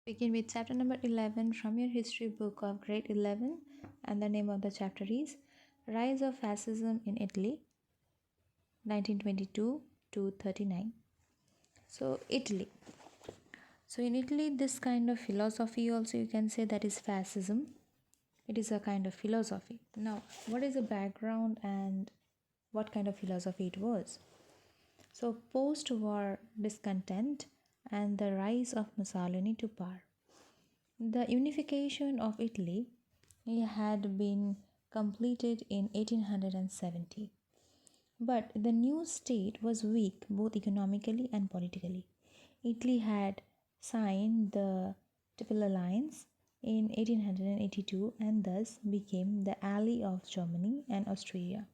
Begin with chapter number 11 from your history book of grade 11, and the name of the chapter is Rise of Fascism in Italy 1922 to 39. So Italy. So in Italy, this kind of philosophy also you can say that is fascism. It is a kind of philosophy. Now, what is the background and what kind of philosophy it was? So post-war discontent and the rise of Mussolini to power. The unification of Italy had been completed in 1870, but the new state was weak both economically and politically. Italy had signed the Triple Alliance in 1882 and thus became the ally of Germany and Austria.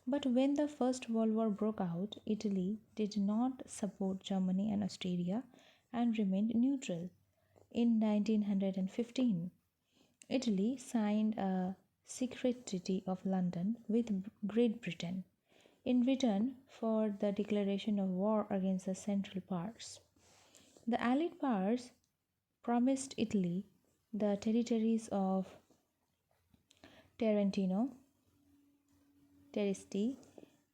But when the First World War broke out, Italy did not support Germany and Austria and remained neutral. In 1915, Italy signed a secret Treaty of London with Great Britain in return for the declaration of war against the Central Powers. The Allied powers promised Italy the territories of Trentino, Trieste,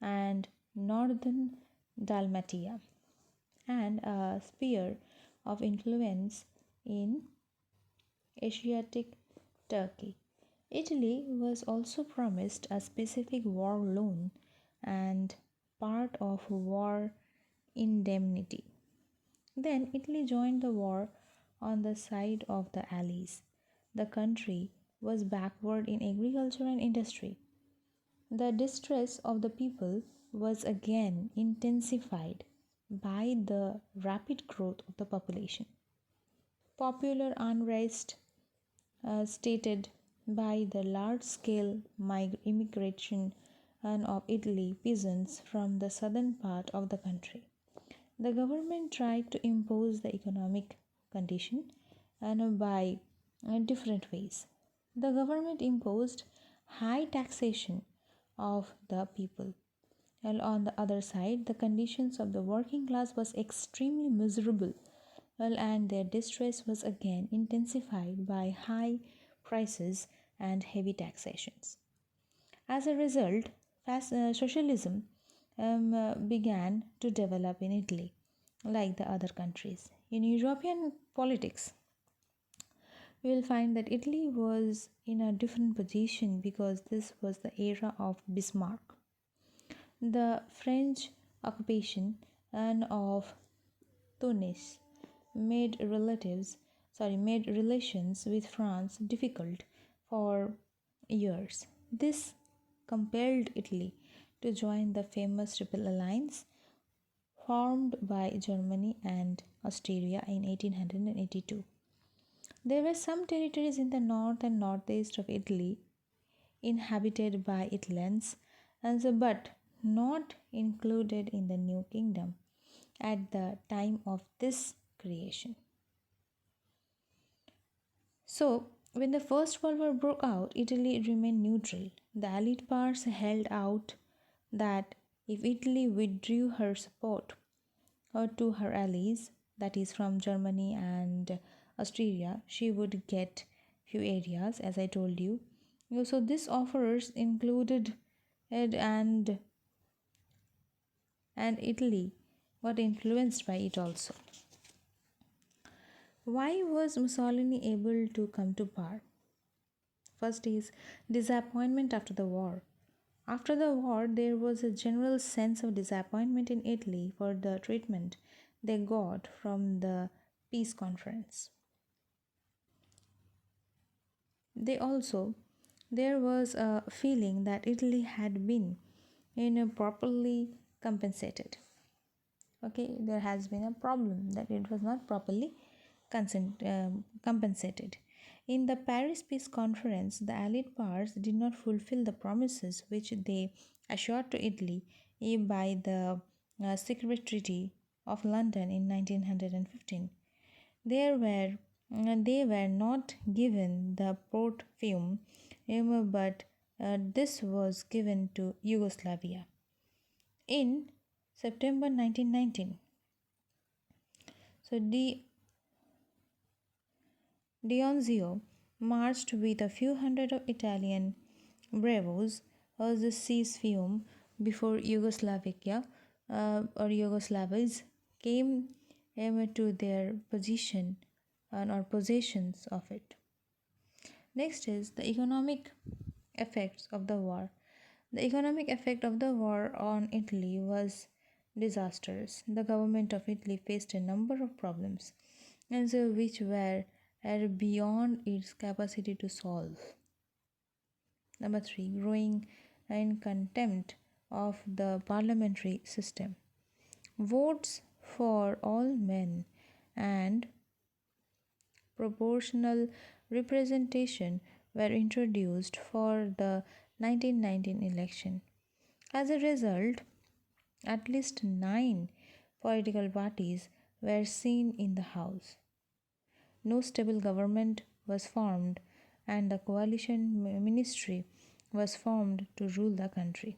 and northern Dalmatia, and a sphere of influence in Asiatic Turkey. Italy was also promised a specific war loan and part of war indemnity. Then Italy joined the war on the side of the Allies. The country was backward in agriculture and industry. The distress of the people was again intensified by the rapid growth of the population. Popular unrest stated by the large-scale immigration of Italy peasants from the southern part of the country. The government tried to impose the economic condition and by different ways. The government imposed high taxation of the people. While on the other side, the conditions of the working class was extremely miserable, and their distress was again intensified by high prices and heavy taxations. As a result, socialism began to develop in Italy, like the other countries. In European politics, we will find that Italy was in a different position because this was the era of Bismarck. The French occupation and of Tunis made relations with France difficult for years. This compelled Italy to join the famous Triple Alliance formed by Germany and Austria in 1882. There were some territories in the north and northeast of Italy inhabited by Italians, but not included in the new kingdom at the time of this creation. So, when the First World War broke out, Italy remained neutral. The Allied powers held out that if Italy withdrew her support to her allies, that is from Germany and Austria, she would get few areas, as I told you. So this offers included it and Italy got influenced by it also. Why was Mussolini able to come to power? First is disappointment after the war. After the war, there was a general sense of disappointment in Italy for the treatment they got from the peace conference. They also there was a feeling that Italy had been properly compensated. Okay, there has been a problem that it was not properly compensated. In the Paris Peace Conference, the Allied powers did not fulfill the promises which they assured to Italy by the Secret Treaty of London in 1915. They were not given the port Fiume, but this was given to Yugoslavia. In September 1919, so Dionzio marched with a few hundred of Italian bravos as the seas fume before Yugoslavia or Yugoslavians came to their position or possessions of it. Next is the economic effects of the war. The economic effect of the war on Italy was disastrous. The government of Italy faced a number of problems, and so which were beyond its capacity to solve. Number three, growing in contempt of the parliamentary system. Votes for all men and proportional representation were introduced for the 1919 election. As a result, at least 9 political parties were seen in the House. No stable government was formed, and a coalition ministry was formed to rule the country.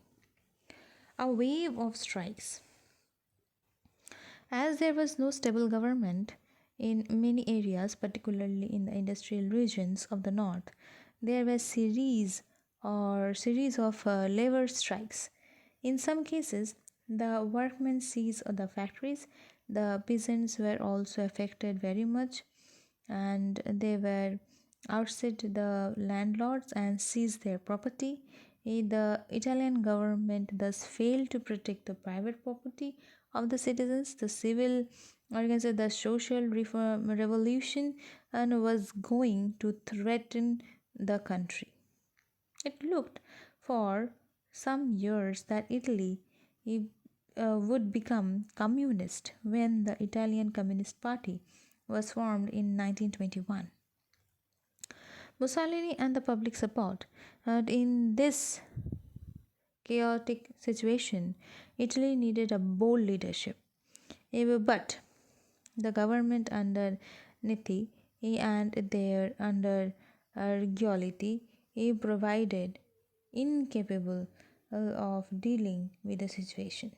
A wave of strikes. As there was no stable government in many areas, particularly in the industrial regions of the north, there were series of labor strikes. In some cases, the workmen seized the factories. The peasants were also affected very much, and they were ousted the landlords and seized their property. The Italian government thus failed to protect the private property of the citizens. The civil, or you can say the social reform revolution, and was going to threaten the country. It looked for some years that Italy would become communist when the Italian Communist Party was formed in 1921. Mussolini and the public support. In this chaotic situation, Italy needed a bold leadership. But the government under Nitti and their under Giolitti provided incapable of dealing with the situation.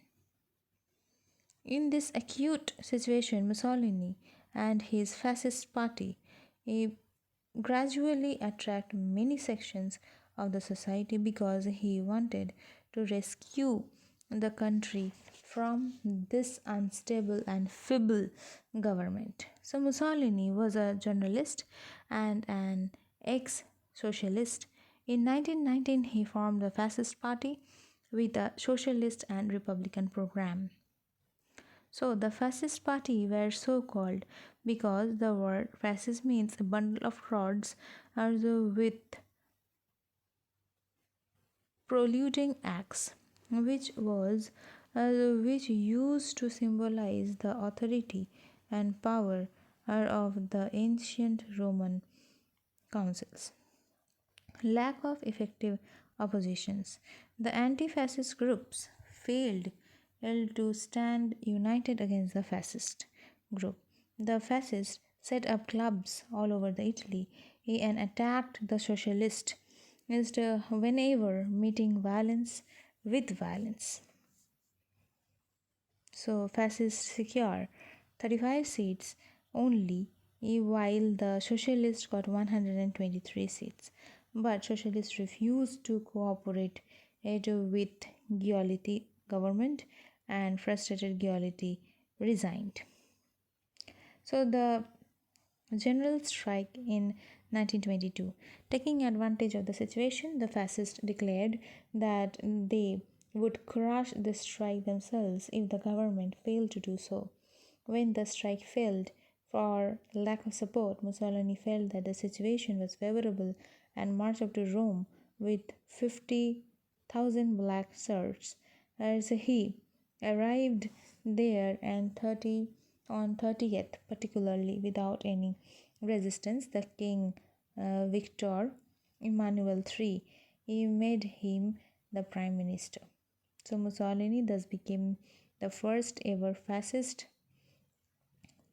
In this acute situation, Mussolini and his fascist party gradually attract many sections of the society because he wanted to rescue the country from this unstable and feeble government. So Mussolini was a journalist and an ex-socialist. In 1919 he formed the fascist party with a socialist and republican program. So the fascist party were so called because the word fascist means a bundle of rods also with proluding axe, which used to symbolize the authority and power of the ancient Roman councils. Lack of effective oppositions. The anti-fascist groups failed to stand united against the fascist group. The fascists set up clubs all over the Italy and attacked the socialists whenever meeting violence with violence. So fascists secure 35 seats only, while the socialists got 123 seats. But socialists refused to cooperate with Giolitti government, and frustrated Giolitti resigned. So the general strike in 1922. Taking advantage of the situation, the fascists declared that they would crush the strike themselves if the government failed to do so. When the strike failed for lack of support, Mussolini felt that the situation was favorable and marched up to Rome with 50,000 black shirts. As he arrived there and 30th, particularly without any resistance, the king Victor Emmanuel III he made him the prime minister. So Mussolini thus became the first ever fascist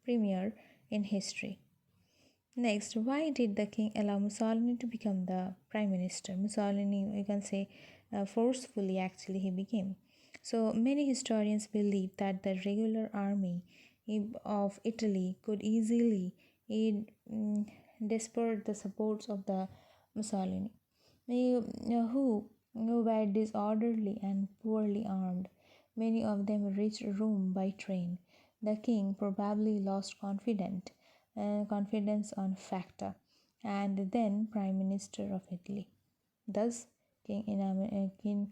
premier in history. Next, why did the king allow Mussolini to become the prime minister? Mussolini, you can say, forcefully actually he became. So many historians believe that the regular army of Italy could easily despite the supports of the Mussolini, who were disorderly and poorly armed. Many of them reached Rome by train. The king probably lost confidence on Facta, and then Prime Minister of Italy. Thus, King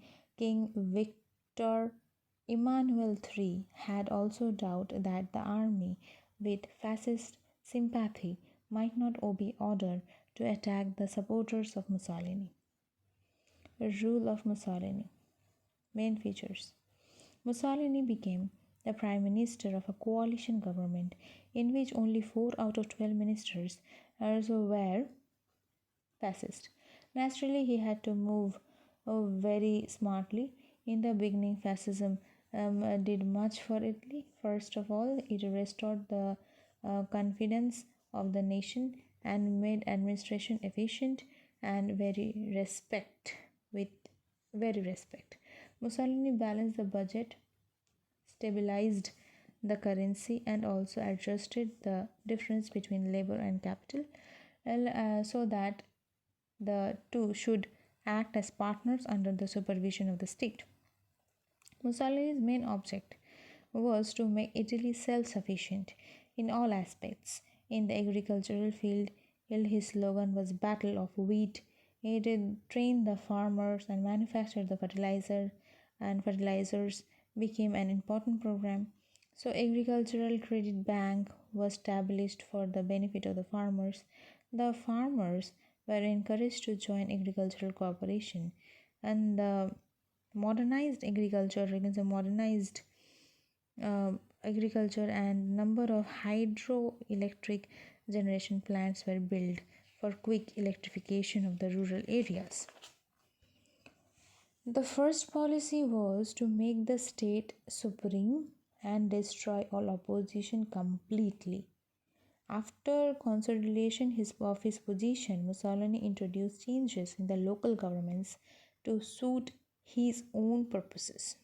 Victor Emmanuel III had also doubted that the army, with fascist sympathy, might not obey order to attack the supporters of Mussolini. Rule of Mussolini. Main features. Mussolini became the prime minister of a coalition government in which only 4 out of 12 ministers were fascist. Naturally, he had to move very smartly. In the beginning, fascism did much for Italy. First of all, it restored the confidence of the nation and made administration efficient and with very respect. Mussolini balanced the budget, stabilized the currency, and also adjusted the difference between labor and capital so that the two should act as partners under the supervision of the state. Mussolini's main object was to make Italy self sufficient in all aspects. In the agricultural field, his slogan was Battle of Wheat. He did train the farmers and manufacture the fertilizer, and fertilizers became an important program. So, agricultural credit bank was established for the benefit of the farmers. The farmers were encouraged to join agricultural cooperation, and the modernized agriculture, you can say modernized agriculture, and number of hydroelectric generation plants were built for quick electrification of the rural areas. The first policy was to make the state supreme and destroy all opposition completely. After consolidation of his position, Mussolini introduced changes in the local governments to suit his own purposes.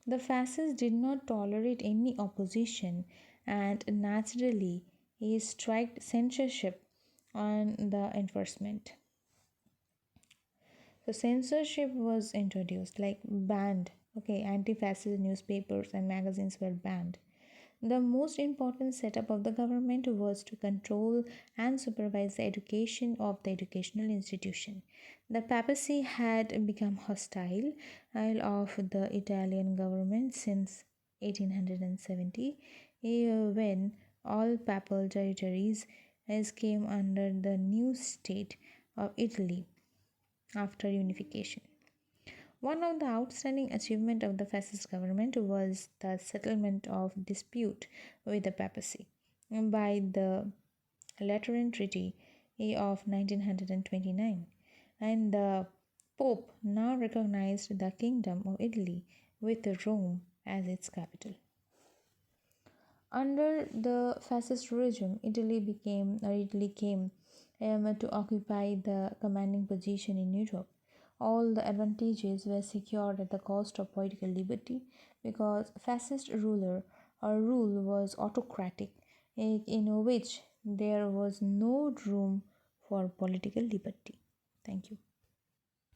The fascists did not tolerate any opposition, and naturally he strict censorship on the enforcement. So censorship was introduced, like banned. Okay, anti-fascist newspapers and magazines were banned. The most important setup of the government was to control and supervise the education of the educational institution. The papacy had become hostile of the Italian government since 1870, when all papal territories came under the new state of Italy after unification. One of the outstanding achievements of the fascist government was the settlement of dispute with the papacy by the Lateran Treaty of 1929, and the Pope now recognized the Kingdom of Italy with Rome as its capital. Under the fascist regime, Italy came to occupy the commanding position in Europe. All the advantages were secured at the cost of political liberty because fascist rule was autocratic, in which there was no room for political liberty. Thank you.